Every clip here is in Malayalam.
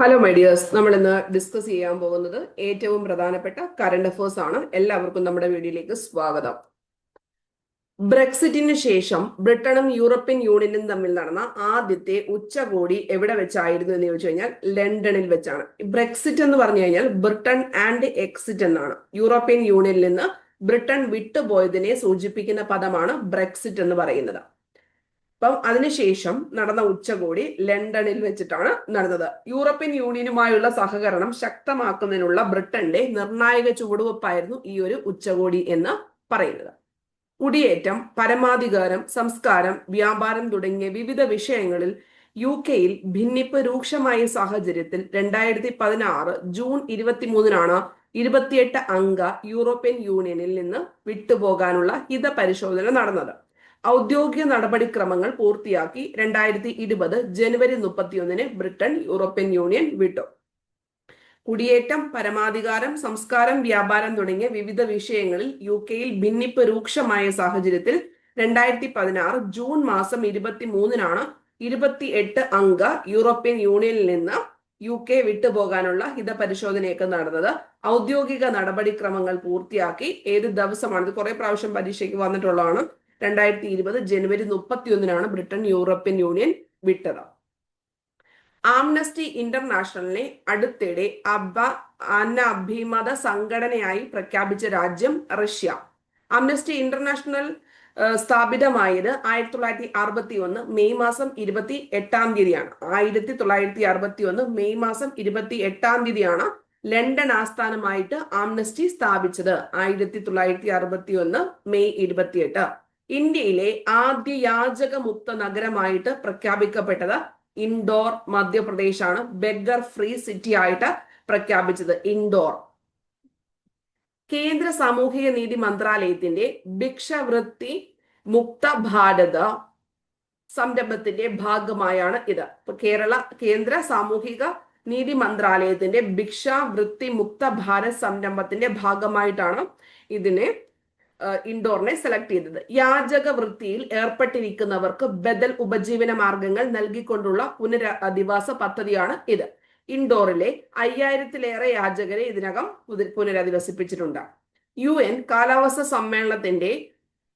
ഹലോ മൈ ഡിയേഴ്സ്, നമ്മൾ ഇന്ന് ഡിസ്കസ് ചെയ്യാൻ പോകുന്നത് ഏറ്റവും പ്രധാനപ്പെട്ട കറണ്ട് അഫേഴ്സ് ആണ്. എല്ലാവർക്കും നമ്മുടെ വീഡിയോയിലേക്ക് സ്വാഗതം. ബ്രെക്സിറ്റിന് ശേഷം ബ്രിട്ടനും യൂറോപ്യൻ യൂണിയനും തമ്മിൽ നടന്ന ആദ്യത്തെ ഉച്ചകോടി എവിടെ വെച്ചായിരുന്നു എന്ന് ചോദിച്ചു കഴിഞ്ഞാൽ ലണ്ടനിൽ വെച്ചാണ്. ബ്രെക്സിറ്റ് എന്ന് പറഞ്ഞു കഴിഞ്ഞാൽ ബ്രിട്ടൻ ആൻഡ് എക്സിറ്റ് എന്നാണ്. യൂറോപ്യൻ യൂണിയനിൽ നിന്ന് ബ്രിട്ടൻ വിട്ടുപോയതിനെ സൂചിപ്പിക്കുന്ന പദമാണ് ബ്രെക്സിറ്റ് എന്ന് പറയുന്നത്. അപ്പം അതിനുശേഷം നടന്ന ഉച്ചകോടി ലണ്ടനിൽ വെച്ചിട്ടാണ് നടന്നത്. യൂറോപ്യൻ യൂണിയനുമായുള്ള സഹകരണം ശക്തമാക്കുന്നതിനുള്ള ബ്രിട്ടന്റെ നിർണായക ചുവടുവെപ്പായിരുന്നു ഈ ഒരു ഉച്ചകോടി എന്ന് പറയുന്നത്. കുടിയേറ്റം, പരമാധികാരം, സംസ്കാരം, വ്യാപാരം തുടങ്ങിയ വിവിധ വിഷയങ്ങളിൽ UK-യിൽ ഭിന്നിപ്പ് രൂക്ഷമായ സാഹചര്യത്തിൽ 2016 ജൂൺ 23-നാണ് 28 അംഗ യൂറോപ്യൻ യൂണിയനിൽ നിന്ന് വിട്ടുപോകാനുള്ള ഹിതപരിശോധന നടന്നത്. ഔദ്യോഗിക നടപടിക്രമങ്ങൾ പൂർത്തിയാക്കി 2020 ജനുവരി 31-ന് ബ്രിട്ടൻ യൂറോപ്യൻ യൂണിയൻ വിട്ടു. കുടിയേറ്റം, പരമാധികാരം, സംസ്കാരം, വ്യാപാരം തുടങ്ങിയ വിവിധ വിഷയങ്ങളിൽ UK-യിൽ ഭിന്നിപ്പ് രൂക്ഷമായ സാഹചര്യത്തിൽ 2016 ജൂൺ മാസം 23-നാണ് 28 അംഗ യൂറോപ്യൻ യൂണിയനിൽ നിന്ന് UK വിട്ടുപോകാനുള്ള ഹിതപരിശോധനയൊക്കെ നടന്നത്. ഔദ്യോഗിക നടപടിക്രമങ്ങൾ പൂർത്തിയാക്കി. ഏത് ദിവസമാണ്? ഇത് കുറെ പ്രാവശ്യം പരീക്ഷയ്ക്ക് വന്നിട്ടുള്ളതാണ്. 2020 ജനുവരി 31-നാണ് ബ്രിട്ടൻ യൂറോപ്യൻ യൂണിയൻ വിട്ടത്. ആംനസ്റ്റി ഇന്റർനാഷണലിനെ അടുത്തിടെ അനഭിമത സംഘടനയായി പ്രഖ്യാപിച്ച രാജ്യം റഷ്യ. ആംനസ്റ്റി ഇന്റർനാഷണൽ സ്ഥാപിതമായത് 1961 മെയ് മാസം 28-ാം തീയതിയാണ്. 1961 മെയ് മാസം 28-ാം തീയതിയാണ് ലണ്ടൻ ആസ്ഥാനമായിട്ട് ആംനസ്റ്റി സ്ഥാപിച്ചത്. 1961 മെയ് 28. ഇന്ത്യയിലെ ആദ്യ യാചകമുക്ത നഗരമായിട്ട് പ്രഖ്യാപിക്കപ്പെട്ടത് ഇൻഡോർ, മധ്യപ്രദേശാണ്. ബെഗർ ഫ്രീ സിറ്റി ആയിട്ട് പ്രഖ്യാപിച്ചത് ഇൻഡോർ. കേന്ദ്ര സാമൂഹിക നീതി മന്ത്രാലയത്തിന്റെ ഭിക്ഷവൃത്തി മുക്ത ഭാരത് സംരംഭത്തിന്റെ ഭാഗമായാണ് ഇത്. കേന്ദ്ര സാമൂഹിക നീതി മന്ത്രാലയത്തിന്റെ ഭിക്ഷാവൃത്തി മുക്ത ഭാരത് സംരംഭത്തിന്റെ ഭാഗമായിട്ടാണ് ഇതിനെ ഇൻഡോറിനെ സെലക്ട് ചെയ്തത്. യാചക വൃത്തിയിൽ ഏർപ്പെട്ടിരിക്കുന്നവർക്ക് ബദൽ ഉപജീവന മാർഗങ്ങൾ നൽകിക്കൊണ്ടുള്ള പുനരധിവാസ പദ്ധതിയാണ് ഇത്. ഇൻഡോറിലെ 5000-ലേറെ യാചകരെ ഇതിനകം പുനരധിവസിപ്പിച്ചിട്ടുണ്ട്. UN കാലാവസ്ഥാ സമ്മേളനത്തിന്റെ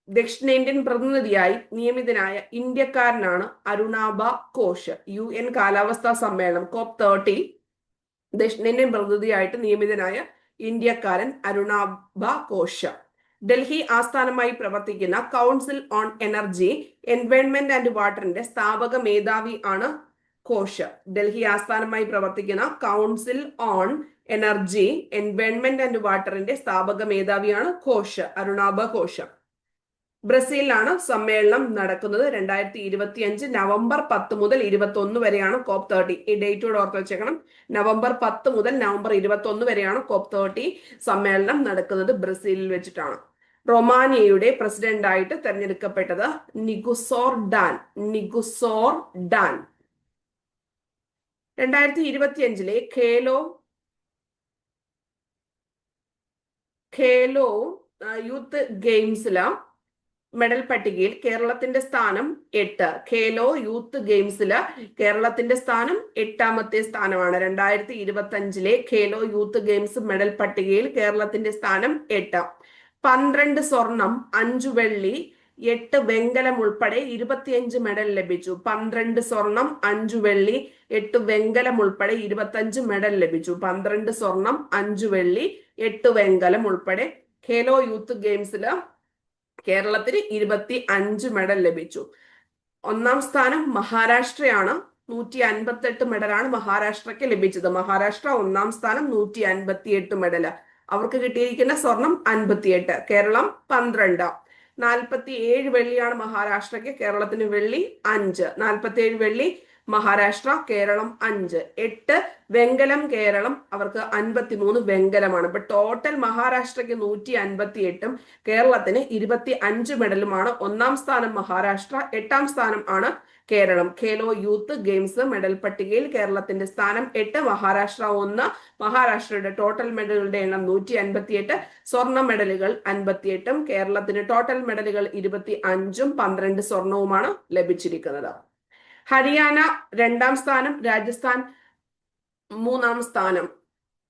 ദക്ഷിണേന്ത്യൻ പ്രതിനിധിയായി നിയമിതനായ ഇന്ത്യക്കാരനാണ് അരുണാഭ ഘോഷ്. UN കാലാവസ്ഥാ സമ്മേളനം COP30 ദക്ഷിണേന്ത്യൻ പ്രതിനിധിയായിട്ട് നിയമിതനായ ഇന്ത്യക്കാരൻ അരുണാഭ ഘോഷ്. ഡൽഹി ആസ്ഥാനമായി പ്രവർത്തിക്കുന്ന council on energy, environment and വാട്ടറിന്റെ സ്ഥാപക മേധാവി ആണ് ഘോഷ്. ഡൽഹി ആസ്ഥാനമായി പ്രവർത്തിക്കുന്ന council on energy, environment and വാട്ടറിന്റെ സ്ഥാപക മേധാവിയാണ് ഘോഷ്, അരുണാഭ ഘോഷ്. ബ്രസീലിലാണ് സമ്മേളനം നടക്കുന്നത്. 2025 നവംബർ 10 മുതൽ 21 വരെയാണ് COP30. ഈ ഡേറ്റോട് ഓർത്ത് വെച്ചേക്കണം. നവംബർ 10 മുതൽ നവംബർ 21 വരെയാണ് COP30 സമ്മേളനം നടക്കുന്നത്. ബ്രസീലിൽ വെച്ചിട്ടാണ്. റൊമാനിയയുടെ പ്രസിഡന്റായിട്ട് തെരഞ്ഞെടുക്കപ്പെട്ടത് നിഗുസോർ ഡാൻ. 2025 ഖേലോ യൂത്ത് ഗെയിംസില് മെഡൽ പട്ടികയിൽ കേരളത്തിന്റെ സ്ഥാനം 8. ഖേലോ യൂത്ത് ഗെയിംസില് കേരളത്തിന്റെ സ്ഥാനം 8ാമത്തെ സ്ഥാനമാണ്. 2025 ഖേലോ യൂത്ത് ഗെയിംസ് മെഡൽ പട്ടികയിൽ കേരളത്തിന്റെ സ്ഥാനം 8. 12 സ്വർണം, 5 വെള്ളി, 8 വെങ്കലം ഉൾപ്പെടെ 25 മെഡൽ ലഭിച്ചു. 12 സ്വർണം, 5 വെള്ളി, 8 വെങ്കലം ഉൾപ്പെടെ 25 മെഡൽ ലഭിച്ചു. 12 സ്വർണം, 5 വെള്ളി, 8 വെങ്കലം ഉൾപ്പെടെ ഖേലോ യൂത്ത് ഗെയിംസില് കേരളത്തിന് 25 മെഡൽ ലഭിച്ചു. 1ാം സ്ഥാനം മഹാരാഷ്ട്രയാണ്. 158 മെഡലാണ് മഹാരാഷ്ട്രയ്ക്ക് ലഭിച്ചത്. മഹാരാഷ്ട്ര 1ാം സ്ഥാനം, 158 മെഡല്. അവർക്ക് കിട്ടിയിരിക്കുന്ന സ്വർണം 58, കേരളം 12. 47 വെള്ളിയാണ് മഹാരാഷ്ട്രയ്ക്ക്, കേരളത്തിന് വെള്ളി 5. 47 വെള്ളി മഹാരാഷ്ട്ര, കേരളം 5. 8 വെങ്കലം കേരളം, അവർക്ക് 53 വെങ്കലമാണ്. ഇപ്പൊ ടോട്ടൽ മഹാരാഷ്ട്രയ്ക്ക് 158ഉം കേരളത്തിന് 25 മെഡലുമാണ്. 1ാം സ്ഥാനം മഹാരാഷ്ട്ര, 8ാം സ്ഥാനം ആണ് Kerala. Khelo youth games medal പട്ടികയിൽ കേരളത്തിന്റെ സ്ഥാനം 8, മഹാരാഷ്ട്ര 1. മഹാരാഷ്ട്രയുടെ ടോട്ടൽ മെഡലുകളുടെ എണ്ണം 158, സ്വർണ്ണ മെഡലുകൾ 58ഉം കേരളത്തിന് ടോട്ടൽ മെഡലുകൾ 25ഉം 12 സ്വർണവുമാണ് ലഭിച്ചിരിക്കുന്നത്. ഹരിയാന 2ാം സ്ഥാനം, രാജസ്ഥാൻ മൂന്നാം സ്ഥാനം.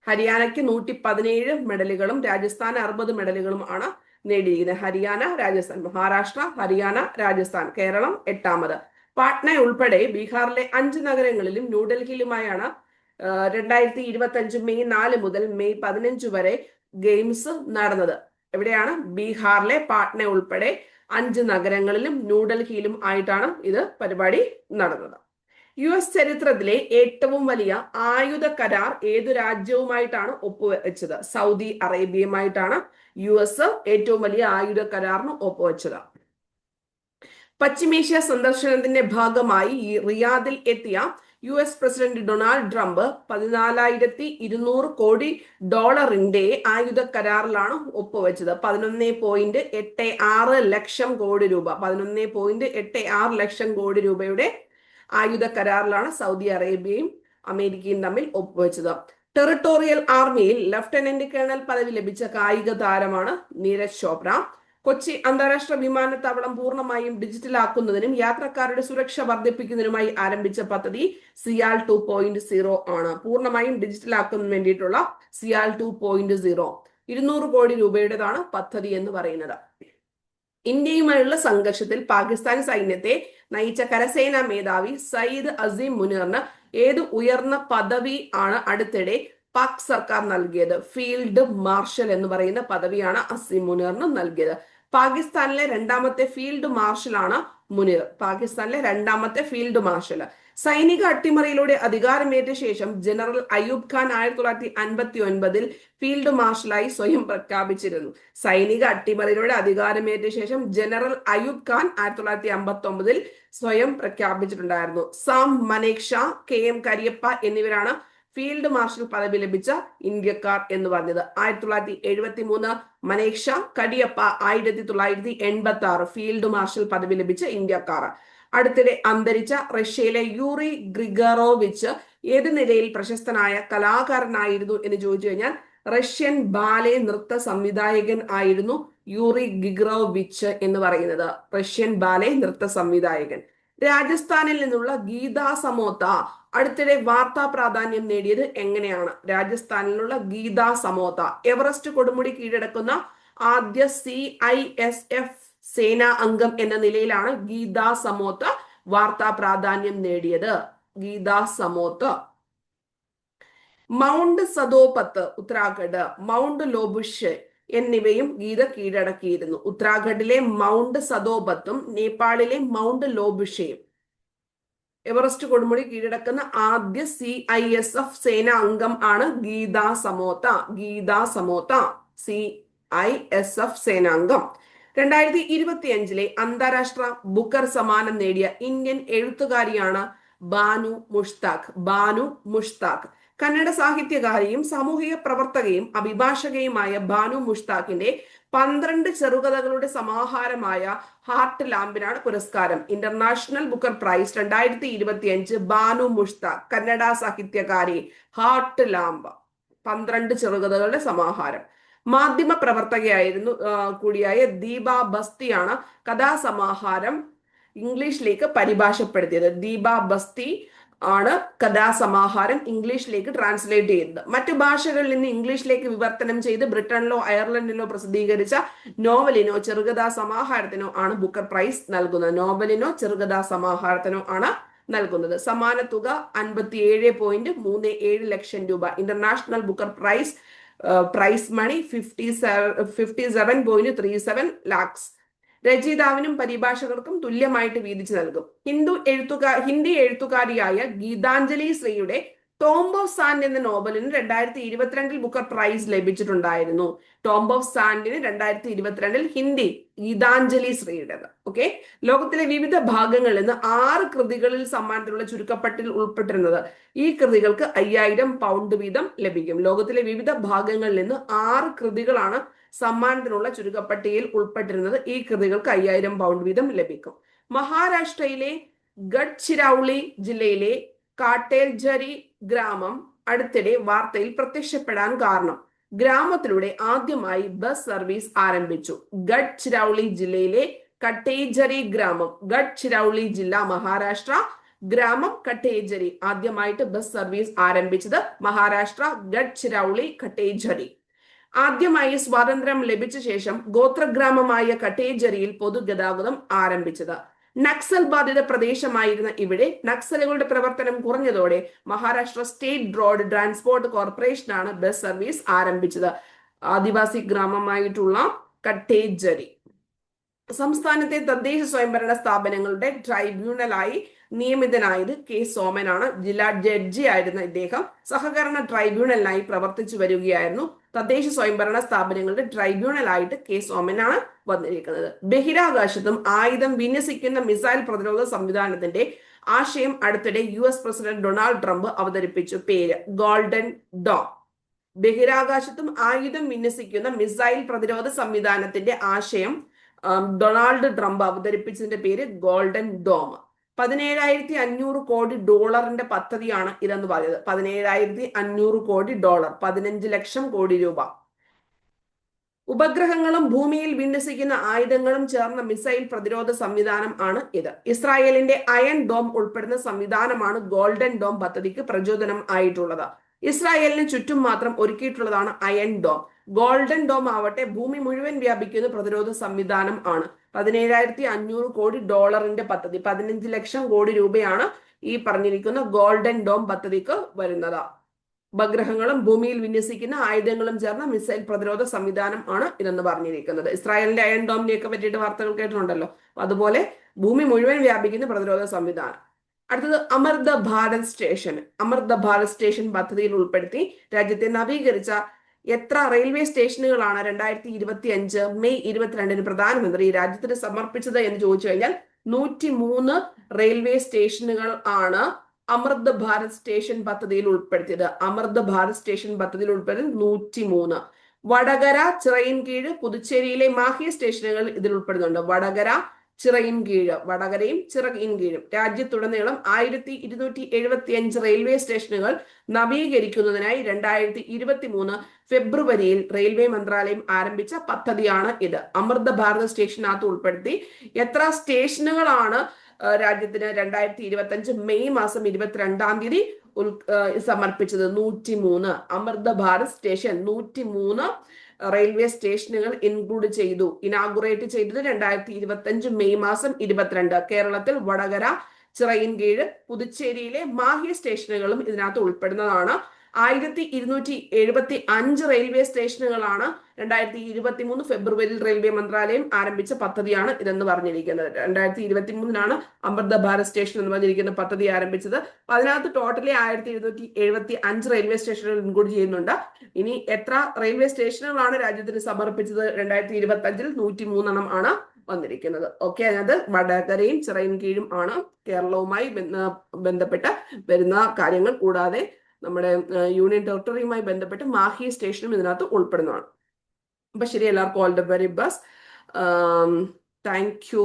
ഹരിയാനയ്ക്ക് 117 മെഡലുകളും രാജസ്ഥാൻ 60 മെഡലുകളും ആണ് നേടിയിരിക്കുന്നത്. ഹരിയാന, രാജസ്ഥാൻ, മഹാരാഷ്ട്ര, ഹരിയാന, രാജസ്ഥാൻ. കേരളം 8ാമത്. പാട്ന ഉൾപ്പെടെ ബീഹാറിലെ 5 നഗരങ്ങളിലും ന്യൂഡൽഹിയിലുമായാണ് 2025 മെയ് 4 മുതൽ മെയ് 15 വരെ ഗെയിംസ് നടന്നത്. എവിടെയാണ്? ബീഹാറിലെ പാട്ന ഉൾപ്പെടെ 5 നഗരങ്ങളിലും ന്യൂഡൽഹിയിലും ആയിട്ടാണ് ഇത് പരിപാടി നടന്നത്. US ചരിത്രത്തിലെ ഏറ്റവും വലിയ ആയുധ കരാർ ഏതു രാജ്യവുമായിട്ടാണ് ഒപ്പുവെച്ചത്? സൗദി അറേബ്യയുമായിട്ടാണ് US ഏറ്റവും വലിയ ആയുധ കരാറിന് ഒപ്പുവെച്ചത്. പശ്ചിമേഷ്യ സന്ദർശനത്തിന്റെ ഭാഗമായി റിയാദിൽ എത്തിയ US പ്രസിഡന്റ് ഡൊണാൾഡ് ട്രംപ് 14,200 കോടി ഡോളറിന്റെ ആയുധ കരാറിലാണ് ഒപ്പുവെച്ചത്. 11.86 ലക്ഷം കോടി രൂപ 11.86 ലക്ഷം കോടി രൂപയുടെ ആയുധ കരാറിലാണ് സൗദി അറേബ്യയും അമേരിക്കയും തമ്മിൽ ഒപ്പുവെച്ചത്. ടെറിട്ടോറിയൽ ആർമിയിൽ ലഫ്റ്റനന്റ് കേണൽ പദവി ലഭിച്ച കായിക താരമാണ് നീരജ് ചോപ്ര. കൊച്ചി അന്താരാഷ്ട്ര വിമാനത്താവളം പൂർണ്ണമായും ഡിജിറ്റലാക്കുന്നതിനും യാത്രക്കാരുടെ സുരക്ഷ വർദ്ധിപ്പിക്കുന്നതിനുമായി ആരംഭിച്ച പദ്ധതി സിയാൽ 2.0 ആണ്. പൂർണ്ണമായും ഡിജിറ്റലാക്കുന്നതിന് വേണ്ടിയിട്ടുള്ള സിയാൽ 2.0 200 കോടി രൂപയുടേതാണ് പദ്ധതി എന്ന് പറയുന്നത്. ഇന്ത്യയുമായുള്ള സംഘർഷത്തിൽ പാകിസ്ഥാൻ സൈന്യത്തെ നയിച്ച കരസേനാ മേധാവി സയ്യിദ് അസീം മുനീറിന് ഏത് ഉയർന്ന പദവി ആണ് അടുത്തിടെ പാക് സർക്കാർ നൽകിയത്? ഫീൽഡ് മാർഷൽ എന്ന് പറയുന്ന പദവിയാണ് അസീം മുനീറിന് നൽകിയത്. പാകിസ്ഥാനിലെ 2ാമത്തെ ഫീൽഡ് മാർഷലാണ് മുനീർ. പാകിസ്ഥാനിലെ 2ാമത്തെ ഫീൽഡ് മാർഷൽ. സൈനിക അട്ടിമറിയിലൂടെ അധികാരമേറ്റ ശേഷം ജനറൽ അയൂബ് ഖാൻ 1959 ഫീൽഡ് മാർഷലായി സ്വയം പ്രഖ്യാപിച്ചിരുന്നു. സൈനിക അട്ടിമറിയിലൂടെ അധികാരമേറ്റ ശേഷം ജനറൽ അയൂബ് ഖാൻ 1959 സ്വയം പ്രഖ്യാപിച്ചിട്ടുണ്ടായിരുന്നു. സാം മനേക്ഷാ, KM കരിയപ്പ എന്നിവരാണ് ഫീൽഡ് മാർഷൽ പദവി ലഭിച്ച ഇന്ത്യക്കാർ എന്ന് പറഞ്ഞത്. 1973 മനേക്ഷ, കരിയപ്പ 1986 ഫീൽഡ് മാർഷൽ പദവി ലഭിച്ച ഇന്ത്യക്കാർ. അടുത്തിടെ അന്തരിച്ച റഷ്യയിലെ യൂറി ഗ്രിഗറോവിച്ച് ഏത് നിലയിൽ പ്രശസ്തനായ കലാകാരനായിരുന്നു എന്ന് ചോദിച്ചു കഴിഞ്ഞാൽ റഷ്യൻ ബാലെ നൃത്ത സംവിധായകൻ ആയിരുന്നു യൂറി ഗ്രിഗറോവിച്ച് എന്ന് പറയുന്നത്. റഷ്യൻ ബാലെ നൃത്ത സംവിധായകൻ. രാജസ്ഥാനിൽ നിന്നുള്ള ഗീതാ സമോത്ത അടുത്തിടെ വാർത്താ പ്രാധാന്യം നേടിയത് എങ്ങനെയാണ്? രാജസ്ഥാനിലുള്ള ഗീതാ സമോത്ത എവറസ്റ്റ് കൊടുമുടി കീഴടക്കുന്ന ആദ്യ CISF സേനാ അംഗം എന്ന നിലയിലാണ് ഗീതാ സമോത്ത വാർത്താ പ്രാധാന്യം നേടിയത്. ഗീതാ സമോത്ത. മൗണ്ട് സദോപത്ത് ഉത്തരാഖണ്ഡ്, മൗണ്ട് ലോബുഷ് എന്നിവയും ഗീത കീഴടക്കിയിരുന്നു. ഉത്തരാഖണ്ഡിലെ മൗണ്ട് സദോപത്തും നേപ്പാളിലെ മൗണ്ട് ലോബുഷയും. എവറസ്റ്റ് കൊടുമുടി കീഴടക്കുന്ന ആദ്യ CISF സേനാ അംഗം ആണ് ഗീതാ സമോത്ത. ഗീതാ സമോത്ത CISF സേനാംഗം. 2025 അന്താരാഷ്ട്ര ബുക്കർ സമ്മാനം നേടിയ ഇന്ത്യൻ എഴുത്തുകാരിയാണ് ബാനു മുഷ്താഖ്. ബാനു മുഷ്താഖ്. കന്നഡ സാഹിത്യകാരിയും സാമൂഹിക പ്രവർത്തകയും അഭിഭാഷകയുമായ ബാനു മുഷ്താഖിന്റെ 12 ചെറുകഥകളുടെ സമാഹാരമായ ഹാർട്ട് ലാമ്പിനാണ് പുരസ്കാരം. International Booker Prize 2025 Banu Mushtaq, Kannada സാഹിത്യകാരി. ഹാർട്ട് ലാമ്പ് 12 ചെറുകഥകളുടെ സമാഹാരം. മാധ്യമ പ്രവർത്തകയായിരുന്നു കൂടിയായ ദീപ ബസ്തിയാണ് കഥാസമാഹാരം ഇംഗ്ലീഷിലേക്ക് പരിഭാഷപ്പെടുത്തിയത്. ദീപ ബസ്തി ആണ് കഥാസമാഹാരം ഇംഗ്ലീഷിലേക്ക് ട്രാൻസ്ലേറ്റ് ചെയ്തത്. മറ്റു ഭാഷകളിൽ നിന്ന് ഇംഗ്ലീഷിലേക്ക് വിവർത്തനം ചെയ്ത് ബ്രിട്ടനിലോ അയർലൻഡിലോ പ്രസിദ്ധീകരിച്ച നോവലിനോ ചെറുകഥാ സമാഹാരത്തിനോ ആണ് ബുക്കർ പ്രൈസ് നൽകുന്നത്. നോവലിനോ ചെറുകഥാ സമാഹാരത്തിനോ ആണ് നൽകുന്നത്. സമ്മാന തുക 57.37 ലക്ഷം രൂപ. International Booker Prize money 57.37 lakhs. രചയിതാവിനും പരിഭാഷകർക്കും തുല്യമായിട്ട് വീതിച്ചു നൽകും. ഹിന്ദി എഴുത്തുകാരിയായ ഗീതാഞ്ജലി ശ്രീയുടെ ടോംബ് ഓഫ് സാൻഡ് എന്ന നോവലിന് 2022 ബുക്കർ പ്രൈസ് ലഭിച്ചിട്ടുണ്ടായിരുന്നു. ടോംബ് ഓഫ് സാൻഡിന് 2022 ഹിന്ദി ഗീതാഞ്ജലി ശ്രീയുടേത്. ഓക്കെ. ലോകത്തിലെ വിവിധ ഭാഗങ്ങളിൽ നിന്ന് 6 കൃതികളിൽ സമ്മാനത്തിലുള്ള ചുരുക്കപ്പട്ടിൽ ഉൾപ്പെട്ടിരുന്നത്. ഈ കൃതികൾക്ക് 5000 പൗണ്ട് വീതം ലഭിക്കും. ലോകത്തിലെ വിവിധ ഭാഗങ്ങളിൽ നിന്ന് 6 കൃതികളാണ് സമ്മാനത്തിനുള്ള ചുരുക്കപ്പട്ടികയിൽ ഉൾപ്പെട്ടിരുന്നത്. ഈ കൃതികൾക്ക് 5000 പൗണ്ട് വീതം ലഭിക്കും. മഹാരാഷ്ട്രയിലെ ഗഡ്ചിരൌളി ജില്ലയിലെ കാട്ടേൽജരി ഗ്രാമം അടുത്തിടെ വാർത്തയിൽ പ്രത്യക്ഷപ്പെടാൻ കാരണം ഗ്രാമത്തിലൂടെ ആദ്യമായി ബസ് സർവീസ് ആരംഭിച്ചു. ഗഡ്ചിരൌളി ജില്ലയിലെ കട്ടേജരി ഗ്രാമം, ഗഡ്ചിരൌളി ജില്ല, മഹാരാഷ്ട്ര. ഗ്രാമം കട്ടേജരി. ആദ്യമായിട്ട് ബസ് സർവീസ് ആരംഭിച്ചത് മഹാരാഷ്ട്ര, ഗഡ്ചിരൌളി കട്ടേജരി. ആദ്യമായി സ്വാതന്ത്ര്യം ലഭിച്ച ശേഷം ഗോത്രഗ്രാമമായ കട്ടേജരിയിൽ പൊതുഗതാഗതം ആരംഭിച്ചത്. നക്സൽ ബാധിത പ്രദേശമായിരുന്ന ഇവിടെ നക്സലുകളുടെ പ്രവർത്തനം കുറഞ്ഞതോടെ മഹാരാഷ്ട്ര സ്റ്റേറ്റ് റോഡ് ട്രാൻസ്പോർട്ട് കോർപ്പറേഷനാണ് ബസ് സർവീസ് ആരംഭിച്ചത്. ആദിവാസി ഗ്രാമമായിട്ടുള്ള കട്ടേജരി. സംസ്ഥാനത്തെ തദ്ദേശ സ്വയംഭരണ സ്ഥാപനങ്ങളുടെ ട്രൈബ്യൂണലായി നിയമിതനായത് കെ സോമനാണ്. ജില്ലാ ജഡ്ജി ആയിരുന്ന ഇദ്ദേഹം സഹകരണ ട്രൈബ്യൂണലിനായി പ്രവർത്തിച്ചു വരികയായിരുന്നു. തദ്ദേശ സ്വയംഭരണ സ്ഥാപനങ്ങളുടെ ട്രൈബ്യൂണലായിട്ട് കെ സോമനാണ് വന്നിരിക്കുന്നത്. ബഹിരാകാശത്തും ആയുധം വിന്യസിക്കുന്ന മിസൈൽ പ്രതിരോധ സംവിധാനത്തിന്റെ ആശയം അടുത്തിടെ US പ്രസിഡന്റ് ഡൊണാൾഡ് ട്രംപ് അവതരിപ്പിച്ചു. പേര് ഗോൾഡൻ ഡോം. ബഹിരാകാശത്തും ആയുധം വിന്യസിക്കുന്ന മിസൈൽ പ്രതിരോധ സംവിധാനത്തിന്റെ ആശയം ഡൊണാൾഡ് ട്രംപ് അവതരിപ്പിച്ചതിന്റെ പേര് ഗോൾഡൻ ഡോം. 17,500 കോടി ഡോളറിന്റെ പദ്ധതിയാണ് ഇതെന്ന് പറയുന്നത്. 17,500 കോടി ഡോളർ, 15 ലക്ഷം കോടി രൂപ. ഉപഗ്രഹങ്ങളും ഭൂമിയിൽ വിന്യസിക്കുന്ന ആയുധങ്ങളും ചേർന്ന മിസൈൽ പ്രതിരോധ സംവിധാനം ആണ് ഇത്. ഇസ്രായേലിന്റെ അയൺ ഡോം ഉൾപ്പെടുന്ന സംവിധാനമാണ് ഗോൾഡൻ ഡോം പദ്ധതിക്ക് പ്രചോദനം ആയിട്ടുള്ളത്. ഇസ്രായേലിന് ചുറ്റും മാത്രം ഒരുക്കിയിട്ടുള്ളതാണ് അയൺ ഡോം. ഗോൾഡൻ ഡോം ആവട്ടെ ഭൂമി മുഴുവൻ വ്യാപിക്കുന്ന പ്രതിരോധ സംവിധാനം ആണ്. 17,500 കോടി ഡോളറിന്റെ പദ്ധതി, 15 ലക്ഷം കോടി രൂപയാണ് ഈ പറഞ്ഞിരിക്കുന്ന ഗോൾഡൻ ഡോം പദ്ധതിക്ക് വരുന്നത്. ഉപഗ്രഹങ്ങളും ഭൂമിയിൽ വിന്യസിക്കുന്ന ആയുധങ്ങളും ചേർന്ന മിസൈൽ പ്രതിരോധ സംവിധാനം ആണ് ഇതെന്ന് പറഞ്ഞിരിക്കുന്നത്. ഇസ്രായേലിന്റെ അയൺ ഡോമിനെയൊക്കെ പറ്റിയിട്ട് വാർത്തകൾ കേട്ടിട്ടുണ്ടല്ലോ. അതുപോലെ ഭൂമി മുഴുവൻ വ്യാപിക്കുന്ന പ്രതിരോധ സംവിധാനം. അടുത്തത് അമൃത ഭാരത് സ്റ്റേഷൻ. അമൃത ഭാരത് സ്റ്റേഷൻ പദ്ധതിയിൽ ഉൾപ്പെടുത്തി രാജ്യത്തെ നവീകരിച്ച എത്ര റെയിൽവേ സ്റ്റേഷനുകളാണ് 2025 മെയ് 22 പ്രധാനമന്ത്രി രാജ്യത്തിന് സമർപ്പിച്ചത് എന്ന് ചോദിച്ചു കഴിഞ്ഞാൽ 103 റെയിൽവേ സ്റ്റേഷനുകൾ ആണ് അമൃത് ഭാരത് സ്റ്റേഷൻ പദ്ധതിയിൽ ഉൾപ്പെടുത്തിയത്. അമൃത് ഭാരത് സ്റ്റേഷൻ പദ്ധതിയിൽ ഉൾപ്പെടുത്തി 103. വടകര, ചിറയിൻകീഴ്, പുതുച്ചേരിയിലെ മാഹി സ്റ്റേഷനുകൾ ഇതിൽ ഉൾപ്പെടുന്നുണ്ട്. വടകര, ചിറയിൻകീഴ്, വടകരയും ചിറയിൻകീഴും. രാജ്യത്തുടനീളം 1275 റെയിൽവേ സ്റ്റേഷനുകൾ നവീകരിക്കുന്നതിനായി 2023 ഫെബ്രുവരിയിൽ റെയിൽവേ മന്ത്രാലയം ആരംഭിച്ച പദ്ധതിയാണ് ഇത്. അമൃത് ഭാരത് സ്റ്റേഷനകത്ത് ഉൾപ്പെടുത്തി എത്ര സ്റ്റേഷനുകളാണ് രാജ്യത്തിന് 2025 മെയ് മാസം 22-ാം തീയതി സമർപ്പിച്ചത്? 103. അമൃത് ഭാരത് സ്റ്റേഷൻ 103 റെയിൽവേ സ്റ്റേഷനുകൾ ഇൻക്ലൂഡ് ചെയ്തു. ഇനാഗുറേറ്റ് ചെയ്തത് 2025 മെയ് മാസം 22. കേരളത്തിൽ വടകര, ചിറയിൻകീഴ്, പുതുച്ചേരിയിലെ മാഹി സ്റ്റേഷനുകളും ഇതിനകത്ത് ഉൾപ്പെടുന്നതാണ്. 1275 റെയിൽവേ സ്റ്റേഷനുകളാണ് 2023 ഫെബ്രുവരിയിൽ റെയിൽവേ മന്ത്രാലയം ആരംഭിച്ച പദ്ധതിയാണ് ഇതെന്ന് പറഞ്ഞിരിക്കുന്നത്. 2023 അമൃത് ഭാരത് സ്റ്റേഷൻ എന്ന് പറഞ്ഞിരിക്കുന്ന പദ്ധതി ആരംഭിച്ചത്. അതിനകത്ത് ടോട്ടലി 1275 റെയിൽവേ സ്റ്റേഷനുകൾ ഇൻക്ലൂഡ് ചെയ്യുന്നുണ്ട്. ഇനി എത്ര റെയിൽവേ സ്റ്റേഷനുകളാണ് രാജ്യത്തിന് സമർപ്പിച്ചത്? 2025 103 ആണ് വന്നിരിക്കുന്നത്. ഓക്കെ, അതിനകത്ത് വടകരയും ചിറയിൻകീഴും ആണ് കേരളവുമായി ബന്ധപ്പെട്ട് വരുന്ന കാര്യങ്ങൾ. കൂടാതെ നമ്മുടെ യൂണിയൻ ടെറിട്ടറിയുമായി ബന്ധപ്പെട്ട് മാഹി സ്റ്റേഷനും ഇതിനകത്ത് ഉൾപ്പെടുന്നതാണ്. അപ്പൊ ശരി, എല്ലാവർക്കും all the very best. Thank you.